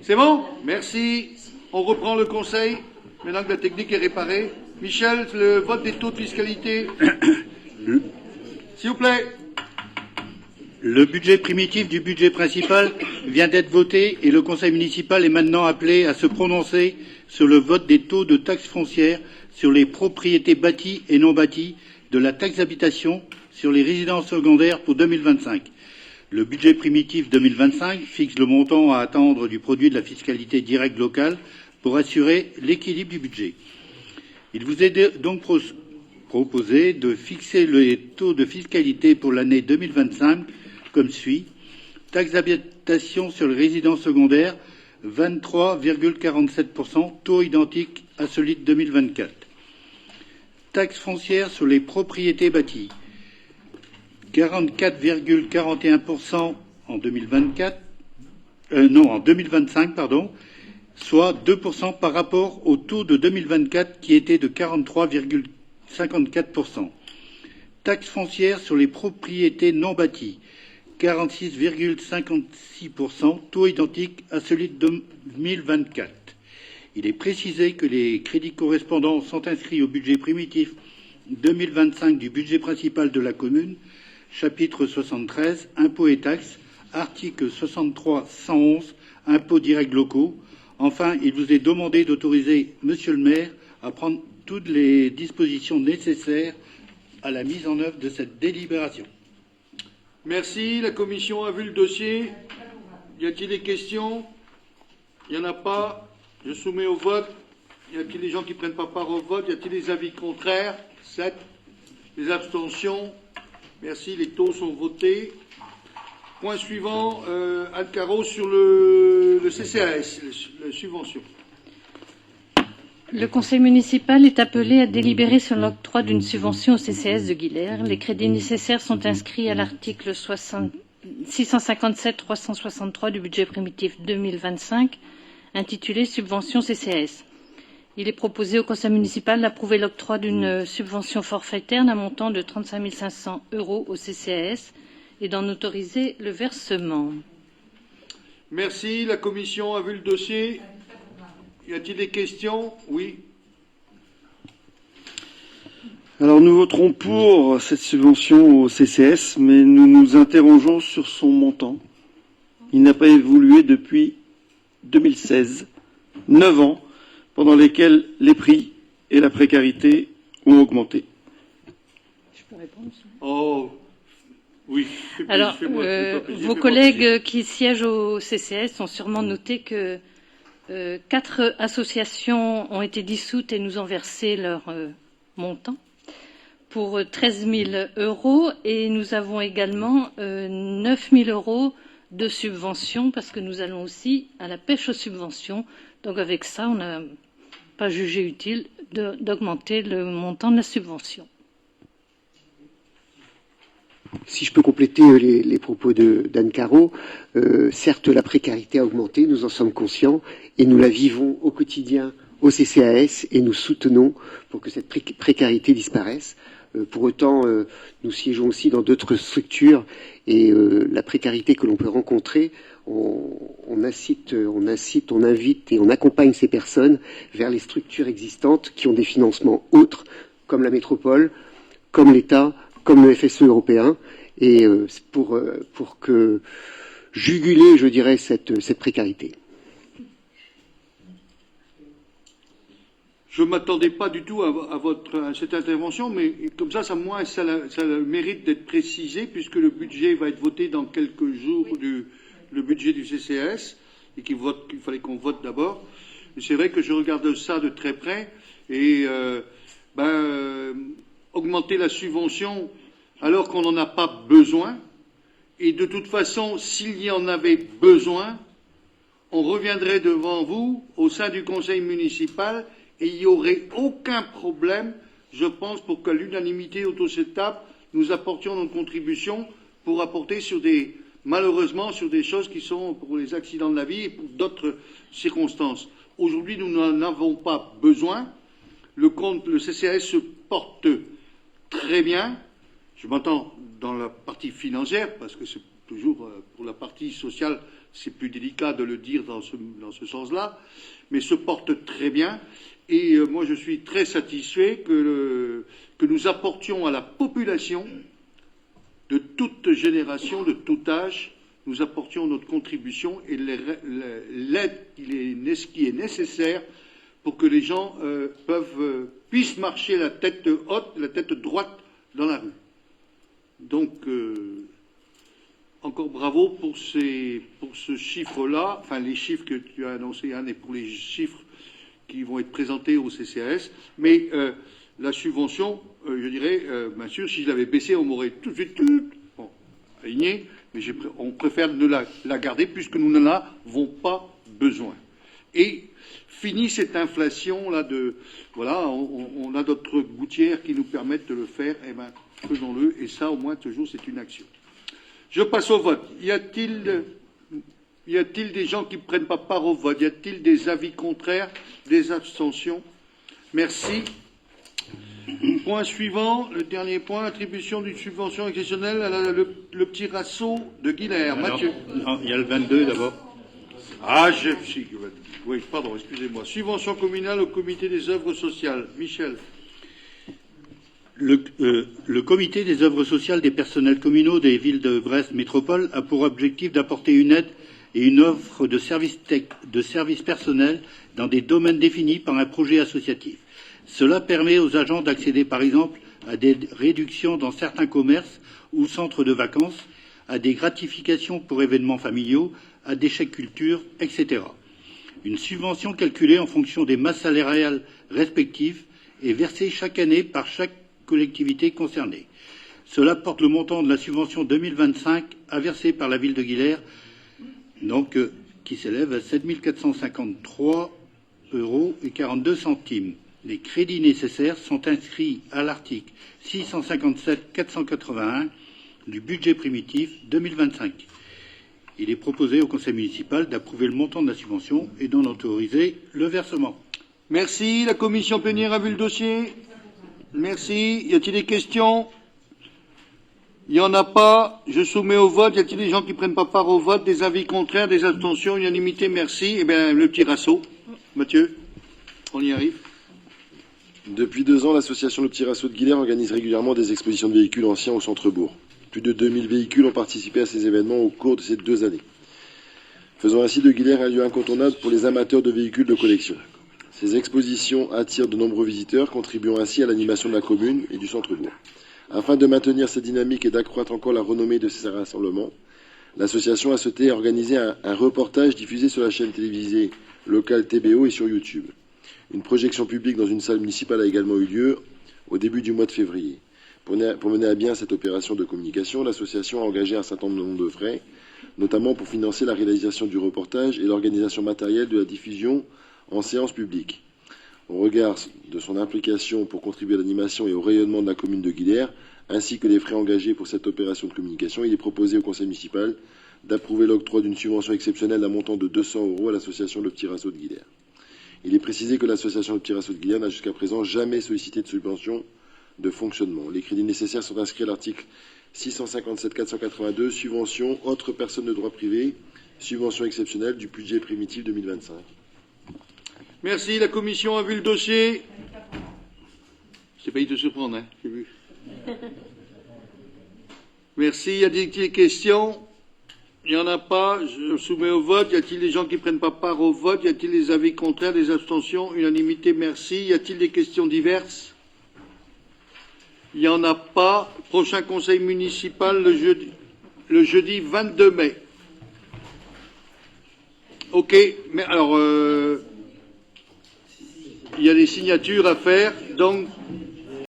C'est bon? Merci. On reprend le conseil. Maintenant que la technique est réparée. Michel, le vote des taux de fiscalité. S'il vous plaît. Le budget primitif du budget principal vient d'être voté et le conseil municipal est maintenant appelé à se prononcer sur le vote des taux de taxes foncières sur les propriétés bâties et non bâties, de la taxe d'habitation sur les résidences secondaires pour 2025. Le budget primitif 2025 fixe le montant à attendre du produit de la fiscalité directe locale pour assurer l'équilibre du budget. Il vous est donc proposé de fixer les taux de fiscalité pour l'année 2025 comme suit. Taxe d'habitation sur les résidences secondaires, 23,47%, taux identique à celui de 2024. Taxe foncière sur les propriétés bâties, 44,41% en 2025, soit 2% par rapport au taux de 2024 qui était de 43,54%. Taxe foncière sur les propriétés non bâties, 46,56%, taux identique à celui de 2024. Il est précisé que les crédits correspondants sont inscrits au budget primitif 2025 du budget principal de la commune, chapitre 73, impôts et taxes, article 63-111, impôts directs locaux. Enfin, il vous est demandé d'autoriser Monsieur le maire à prendre toutes les dispositions nécessaires à la mise en œuvre de cette délibération. Merci. La commission a vu le dossier. Y a-t-il des questions? Il n'y en a pas. Je soumets au vote. Y a-t-il des gens qui ne prennent pas part au vote? Y a-t-il des avis contraires? 7. Les abstentions? Merci. Les taux sont votés. Point suivant, Anne Caro sur le CCAS, la subvention. Le conseil municipal est appelé à délibérer sur l'octroi d'une subvention au CCS de Guilher. Les crédits nécessaires sont inscrits à l'article 657-363 du budget primitif 2025, intitulé Subvention CCS. Il est proposé au conseil municipal d'approuver l'octroi d'une subvention forfaitaire d'un montant de 35 500 € au CCAS et d'en autoriser le versement. Merci. La commission a vu le dossier. Y a-t-il des questions? Oui. Alors nous voterons pour cette subvention au CCS, mais nous nous interrogeons sur son montant. Il n'a pas évolué depuis 2016, 9 ans, pendant lesquels les prix et la précarité ont augmenté. Je peux répondre? Oh, oui. Alors, vos collègues qui siègent au CCS ont sûrement noté que 4 associations ont été dissoutes et nous ont versé leur montant pour 13 000 € et nous avons également 9 000 € de subventions parce que nous allons aussi à la pêche aux subventions. Donc avec ça, on n'a pas jugé utile d'augmenter le montant de la subvention. Si je peux compléter les propos d'Anne Caro, certes la précarité a augmenté, nous en sommes conscients et nous la vivons au quotidien au CCAS et nous soutenons pour que cette précarité disparaisse. Pour autant, nous siégeons aussi dans d'autres structures et la précarité que l'on peut rencontrer, on incite, on invite et on accompagne ces personnes vers les structures existantes qui ont des financements autres, comme la métropole, comme l'État, comme le FSE européen, et pour que juguler, je dirais, cette précarité. Je ne m'attendais pas du tout à cette intervention, mais comme ça, ça le mérite d'être précisé, puisque le budget va être voté dans quelques jours, le budget du CCAS, et qu'il fallait qu'on vote d'abord. C'est vrai que je regarde ça de très près, et augmenter la subvention alors qu'on n'en a pas besoin, et de toute façon, s'il y en avait besoin, on reviendrait devant vous, au sein du conseil municipal, et il n'y aurait aucun problème, je pense, pour qu'à l'unanimité autour de cette table, nous apportions notre contribution pour apporter malheureusement, sur des choses qui sont pour les accidents de la vie et pour d'autres circonstances. Aujourd'hui, nous n'en avons pas besoin. Le CCAS se porte très bien. Je m'entends dans la partie financière, parce que c'est toujours pour la partie sociale, c'est plus délicat de le dire dans ce sens-là, mais se porte très bien. Et moi, je suis très satisfait que nous apportions à la population de toute génération, de tout âge, nous apportions notre contribution et l'aide qui est nécessaire pour que les gens puissent marcher la tête haute, la tête droite dans la rue. Donc, encore bravo pour ce chiffre-là, enfin les chiffres que tu as annoncés, Anne, et pour les chiffres qui vont être présentés au CCAS. Mais la subvention, je dirais, bien sûr, si je l'avais baissée, on m'aurait tout de suite aligné, mais on préfère ne la garder puisque nous n'en avons pas besoin. Et fini cette inflation-là voilà, on a d'autres gouttières qui nous permettent de le faire, eh bien, faisons-le, et ça, au moins, toujours, c'est une action. Je passe au vote. Y a-t-il des gens qui ne prennent pas part au vote? Y a-t-il des avis contraires, des abstentions? Merci. Point suivant, le dernier point, attribution d'une subvention exceptionnelle à le petit Rasso de Guilher. Mathieu. Non, il y a le 22 d'abord. Ah, oui, pardon, excusez-moi. Subvention communale au comité des œuvres sociales. Michel. Le comité des œuvres sociales des personnels communaux des villes de Brest Métropole a pour objectif d'apporter une aide et une offre de services personnels dans des domaines définis par un projet associatif. Cela permet aux agents d'accéder, par exemple, à des réductions dans certains commerces ou centres de vacances, à des gratifications pour événements familiaux, à des chèques culture, etc. Une subvention calculée en fonction des masses salariales respectives est versée chaque année par chaque collectivité concernée. Cela porte le montant de la subvention 2025 à verser par la ville de Guilher, donc qui s'élève à 7 453,42 €. Les crédits nécessaires sont inscrits à l'article 657-481 du budget primitif 2025. Il est proposé au conseil municipal d'approuver le montant de la subvention et d'en autoriser le versement. Merci. La commission plénière a vu le dossier. Merci. Y a-t-il des questions? Il n'y en a pas. Je soumets au vote. Y a-t-il des gens qui ne prennent pas part au vote? Des avis contraires, des abstentions, unanimité? Merci. Eh bien, le petit Rasso. Mathieu, on y arrive. Depuis 2 ans, l'association Le Petit Rasso de Guilher organise régulièrement des expositions de véhicules anciens au centre-bourg. Plus de 2000 véhicules ont participé à ces événements au cours de ces 2 années, faisant ainsi de Guilher un lieu incontournable pour les amateurs de véhicules de collection. Ces expositions attirent de nombreux visiteurs, contribuant ainsi à l'animation de la commune et du centre-bourg. Afin de maintenir cette dynamique et d'accroître encore la renommée de ces rassemblements, l'association a souhaité organiser un reportage diffusé sur la chaîne télévisée locale TBO et sur YouTube. Une projection publique dans une salle municipale a également eu lieu au début du mois de février. Pour mener à bien cette opération de communication, l'association a engagé un certain nombre de frais, notamment pour financer la réalisation du reportage et l'organisation matérielle de la diffusion en séance publique. Au regard de son implication pour contribuer à l'animation et au rayonnement de la commune de Guilher, ainsi que les frais engagés pour cette opération de communication, il est proposé au conseil municipal d'approuver l'octroi d'une subvention exceptionnelle d'un montant de 200 € à l'association Le Petit Rasso de Guilher. Il est précisé que l'association Le Petit Rasso de Guilher n'a jusqu'à présent jamais sollicité de subvention de fonctionnement. Les crédits nécessaires sont inscrits à l'article 657-482, subvention autres personnes de droit privé, subvention exceptionnelle du budget primitif 2025. Merci. La commission a vu le dossier. C'est pas de surprendre, hein, j'ai vu. Merci. Y a-t-il des questions? Il n'y en a pas. Je soumets au vote. Y a-t-il des gens qui ne prennent pas part au vote? Y a-t-il des avis contraires, des abstentions? Unanimité, merci. Y a-t-il des questions diverses? Il n'y en a pas. Prochain conseil municipal le jeudi 22 mai. OK. Mais alors, il y a des signatures à faire. Donc,